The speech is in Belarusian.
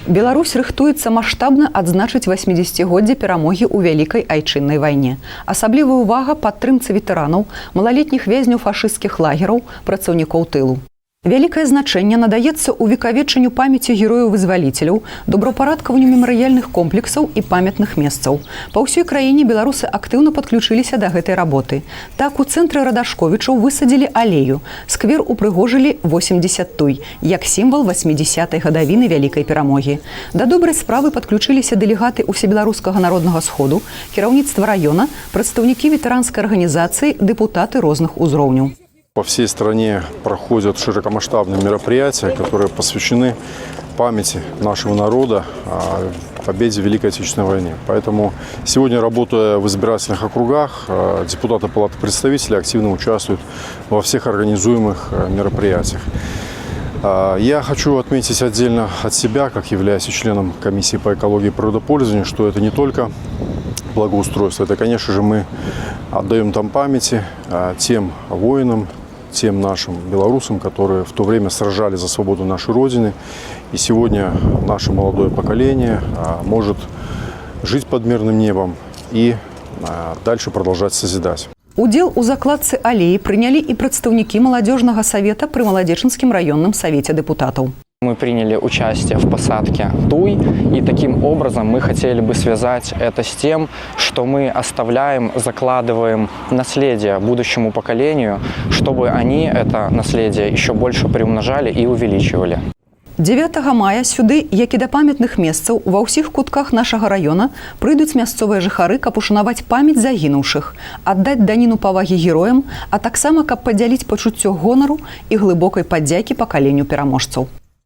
Беларусь рыхтуецца маштабна адзначыць 80годдзе перамогі ў Вялікай айчыннай вайне. Асаблівая ўвага падтрымцы ветэранаў, малалетніх вязняў фашысцкіх лагераў, працаўнікоў тылу. Вялікае значэнне надаецца увекавечанню памяці герояў-вызваліцеляў, добраўпарадкаванню мемарыяльных комплексаў і памятных месцаў. Па ўсёй краіне беларусы актыўна падключыліся да гэтай работы. Так, у цэнтры Радашковічаў высадзілі алею. Сквер упрыгожылі 80 туй, як сімвал 80-й гадавіны Вялікай перамогі. Да добрай справы падключыліся дэлегаты Усебеларускага народнага сходу, кіраўніцтва раёна, прадстаўнікі ветэранскай арганізацыі, дэпутаты розных узроўняў. По всей стране проходят широкомасштабные мероприятия, которые посвящены памяти нашего народа о победе в Великой Отечественной войне. Поэтому сегодня, работая в избирательных округах, депутаты Палаты представителей активно участвуют во всех организуемых мероприятиях. Я хочу отметить отдельно от себя, как являюсь членом комиссии по экологии и природопользованию, что это не только благоустройство, это, конечно же, мы отдаем там памяти тем воинам, тем нашим белорусам, которые в то время сражались за свободу нашей Родины. И сегодня наше молодое поколение может жить под мирным небом и дальше продолжать созидать. Удзел у закладцы алеі прынялі і прадстаўнікі маладзёжнага савета пры Маладзечынскім раённым савете дэпутатаў. Мы приняли участие в посадке туй, и таким образом мы хотели бы связать это с тем, что мы оставляем, закладываем наследие будущему поколению, чтобы они это наследие еще больше приумножали и увеличивали. 9 мая сюды, як і да памятных месцаў, ва ўсіх кутках нашага раёна прыйдуць мясцовыя жыхары, каб ушанаваць памяць загінуўшых, аддаць даніну павагі героям, а таксама каб падзяліць пачуццё гонару і глыбокай падзякі пакаленню пераможцаў.